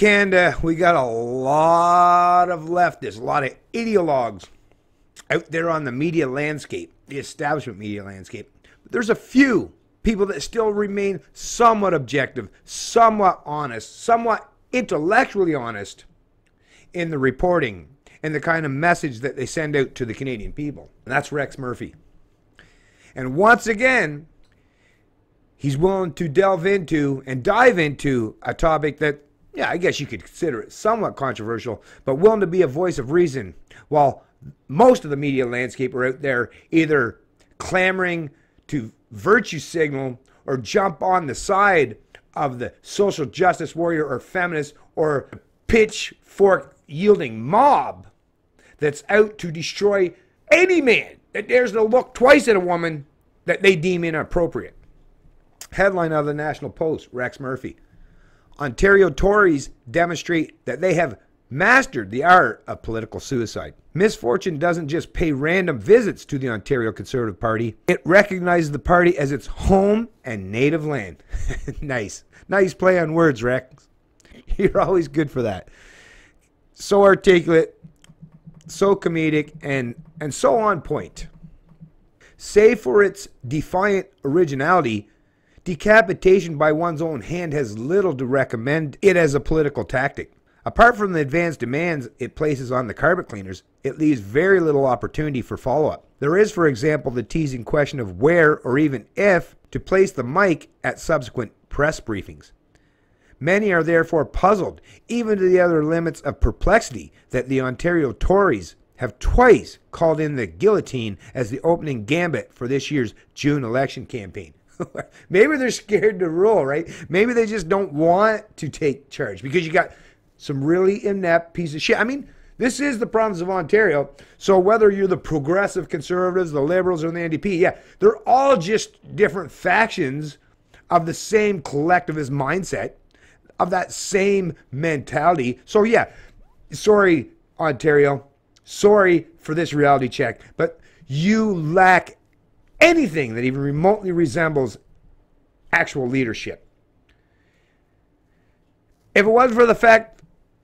Canada, we got a lot of leftists, a lot of ideologues out there on the media landscape, the establishment media landscape. But there's a few people that still remain somewhat objective, somewhat honest, somewhat intellectually honest in the reporting and the kind of message that they send out to the Canadian people. And that's Rex Murphy. And once again, he's willing to delve into and dive into a topic that, yeah, I guess you could consider it somewhat controversial, but willing to be a voice of reason, while most of the media landscape are out there either clamoring to virtue signal or jump on the side of the social justice warrior or feminist or pitchfork yielding mob that's out to destroy any man that dares to look twice at a woman that they deem inappropriate. Headline of the National Post, Rex Murphy. Ontario Tories demonstrate that they have mastered the art of political suicide. Misfortune doesn't just pay random visits to the Ontario Conservative Party. It recognizes the party as its home and native land. Nice. Nice play on words, Rex. You're always good for that. So articulate, so comedic, and so on point. Save for its defiant originality, decapitation by one's own hand has little to recommend it as a political tactic. Apart from the advanced demands it places on the carpet cleaners, it leaves very little opportunity for follow-up. There is, for example, the teasing question of where or even if to place the mic at subsequent press briefings. Many are therefore puzzled, even to the other limits of perplexity, that the Ontario Tories have twice called in the guillotine as the opening gambit for this year's June election campaign. Maybe they're scared to roll, right? Maybe they just don't want to take charge because you got some really inept piece of shit. I mean, this is the province of Ontario. So whether you're the progressive conservatives, the liberals, or the NDP, yeah, they're all just different factions of the same collectivist mindset, of that same mentality. So yeah, sorry, Ontario. Sorry for this reality check, but you lack anything that even remotely resembles actual leadership. If it wasn't for the fact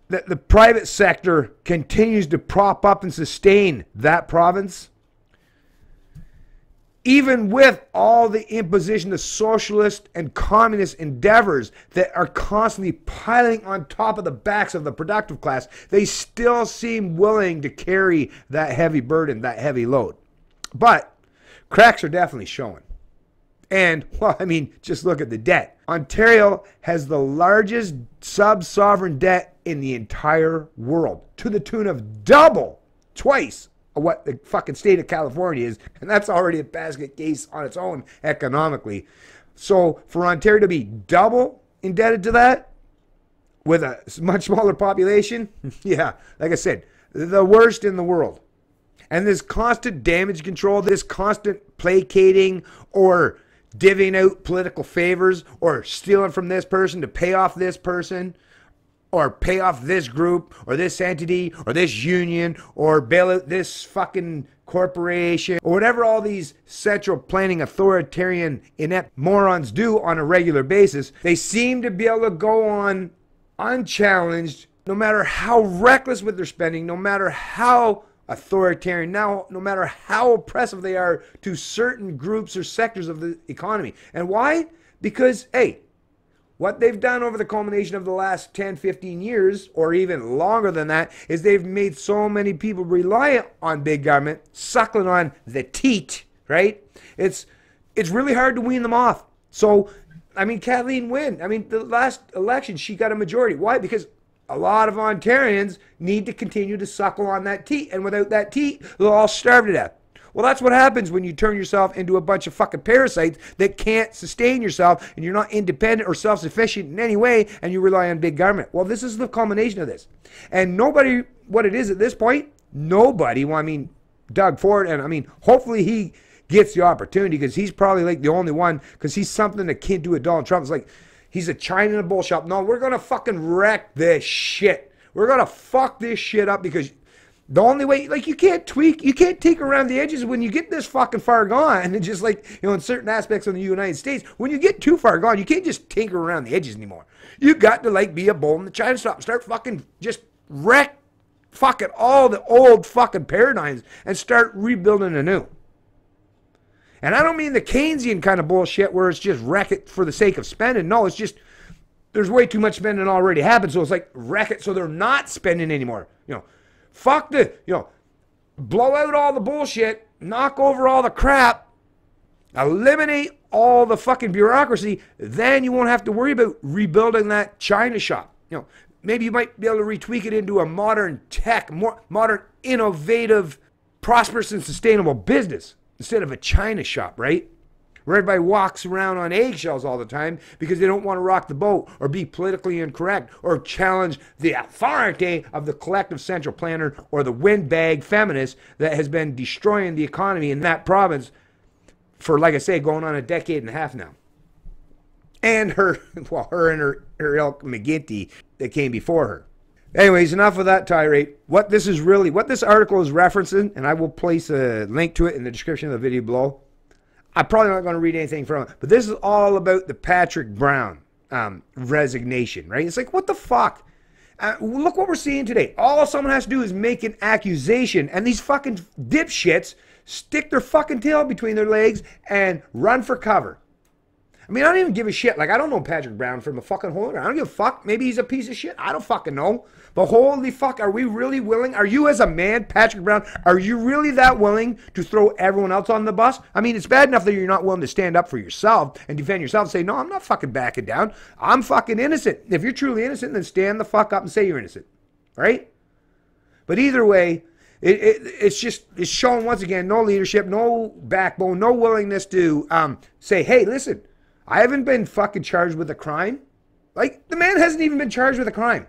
that the private sector continues to prop up and sustain that province, even with all the imposition of socialist and communist endeavors that are constantly piling on top of the backs of the productive class, they still seem willing to carry that heavy burden, that heavy load. But cracks are definitely showing. And, well, I mean, just look at the debt. Ontario has the largest sub-sovereign debt in the entire world, to the tune of twice what the fucking state of California is. And that's already a basket case on its own economically. So for Ontario to be double indebted to that with a much smaller population, yeah, like I said, the worst in the world. And this constant damage control, this constant placating or divvying out political favors or stealing from this person to pay off this person or pay off this group or this entity or this union or bail out this fucking corporation or whatever all these central planning authoritarian inept morons do on a regular basis, they seem to be able to go on unchallenged no matter how reckless with their spending, no matter how authoritarian, no matter how oppressive they are to certain groups or sectors of the economy. And why? Because, hey, what they've done over the culmination of the last 10, 15 years, or even longer than that, is they've made so many people reliant on big government, suckling on the teat, right? It's really hard to wean them off. So, I mean, Kathleen Wynne, I mean, the last election, she got a majority. Why? Because a lot of Ontarians need to continue to suckle on that teat, and without that teat, they'll all starve to death. Well, that's what happens when you turn yourself into a bunch of fucking parasites that can't sustain yourself, and you're not independent or self-sufficient in any way, and you rely on big government. Well, this is the culmination of this. And nobody, what it is at this point, nobody, well, I mean, Doug Ford, and I mean, hopefully he gets the opportunity, because he's probably like the only one, because he's something akin to a Donald Trump. It's like, he's a China in a bull shop. No, we're going to fucking wreck this shit. We're going to fuck this shit up because The only way, like, you can't tweak, you can't tinker around the edges when you get this fucking far gone. And just like, you know, in certain aspects of the United States, when you get too far gone, you can't just tinker around the edges anymore. You got to, like, be a bull in the china shop and start fucking just wreck fucking all the old fucking paradigms and start rebuilding anew. And I don't mean the Keynesian kind of bullshit where it's just wreck it for the sake of spending. No, it's just, there's way too much spending already happened. So it's like, wreck it so they're not spending anymore. You know, fuck the, you know, blow out all the bullshit, knock over all the crap, eliminate all the fucking bureaucracy, then you won't have to worry about rebuilding that china shop. You know, maybe you might be able to retweak it into a modern tech, more modern, innovative, prosperous and sustainable business instead of a china shop, right? Where everybody walks around on eggshells all the time because they don't want to rock the boat or be politically incorrect or challenge the authority of the collective central planner or the windbag feminist that has been destroying the economy in that province for, like I say, going on a decade and a half now. And her, well, her and her ilk McGinty that came before her. Anyways, enough of that tirade. What this article is referencing, and I will place a link to it in the description of the video below. I'm probably not going to read anything from it, but this is all about the Patrick Brown resignation, right? It's like, what the fuck? Look what we're seeing today. All someone has to do is make an accusation, and these fucking dipshits stick their fucking tail between their legs and run for cover. I mean, I don't even give a shit. Like, I don't know Patrick Brown from a fucking hole in the ground. I don't give a fuck. Maybe he's a piece of shit. I don't fucking know. But holy fuck, are we really willing? Are you as a man, Patrick Brown, are you really that willing to throw everyone else on the bus? I mean, it's bad enough that you're not willing to stand up for yourself and defend yourself and say, no, I'm not fucking backing down. I'm fucking innocent. If you're truly innocent, then stand the fuck up and say you're innocent. Right? But either way, it's showing once again no leadership, no backbone, no willingness to say, hey, listen, I haven't been fucking charged with a crime. Like, the man hasn't even been charged with a crime.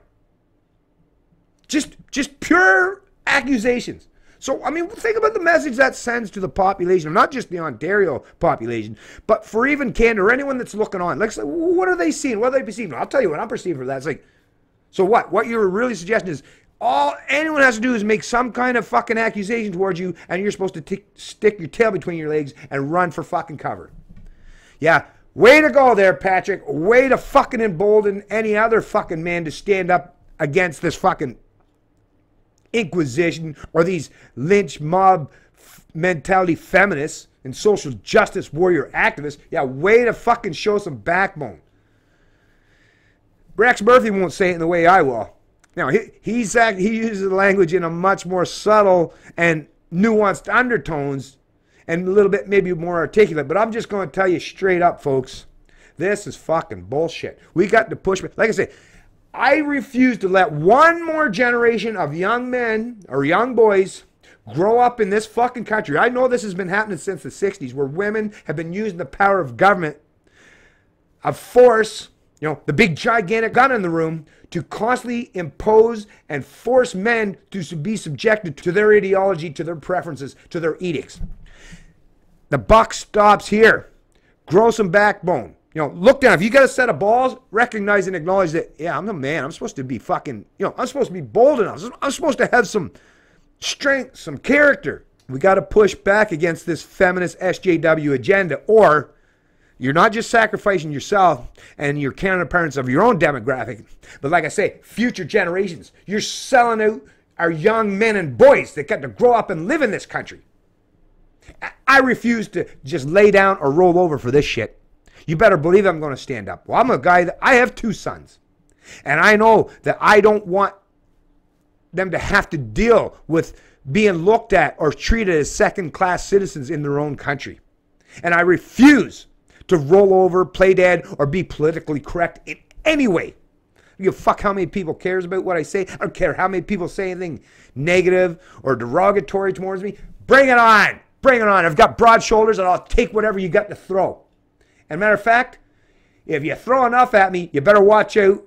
Just pure accusations. So, I mean, think about the message that sends to the population, not just the Ontario population, but for even Canada or anyone that's looking on. Like, what are they seeing? What are they perceiving? I'll tell you what I'm perceiving for that. It's like, so what? What you're really suggesting is all anyone has to do is make some kind of fucking accusation towards you, and you're supposed to stick your tail between your legs and run for fucking cover. Yeah. Way to go there, Patrick. Way to fucking embolden any other fucking man to stand up against this fucking Inquisition or these lynch mob mentality feminists and social justice warrior activists. Yeah, way to fucking show some backbone. Rex Murphy won't say it in the way I will. Now, he uses the language in a much more subtle and nuanced undertones and a little bit maybe more articulate, but I'm just going to tell you straight up, folks, this is fucking bullshit. We got to push, like I say, I refuse to let one more generation of young men or young boys grow up in this fucking country. I know this has been happening since the 60s, where women have been using the power of government, of force, you know, the big gigantic gun in the room, to constantly impose and force men to be subjected to their ideology, to their preferences, to their edicts. The buck stops here. Grow some backbone. You know, look down. If you got a set of balls, recognize and acknowledge that, yeah, I'm the man. I'm supposed to be fucking, you know, I'm supposed to be bold enough. I'm supposed to have some strength, some character. We got to push back against this feminist SJW agenda, or you're not just sacrificing yourself and your counterparts of your own demographic, but like I say, future generations. You're selling out our young men and boys that got to grow up and live in this country. I refuse to just lay down or roll over for this shit. You better believe I'm going to stand up. Well, I'm a guy that I have 2 sons. And I know that I don't want them to have to deal with being looked at or treated as second-class citizens in their own country. And I refuse to roll over, play dead, or be politically correct in any way. I don't give a fuck how many people cares about what I say. I don't care how many people say anything negative or derogatory towards me. Bring it on. Bring it on. I've got broad shoulders and I'll take whatever you got to throw. And matter of fact, if you throw enough at me, you better watch out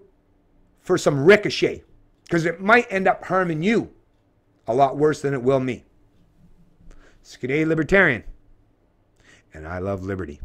for some ricochet, because it might end up harming you a lot worse than it will me. Skidday Libertarian, and I love liberty.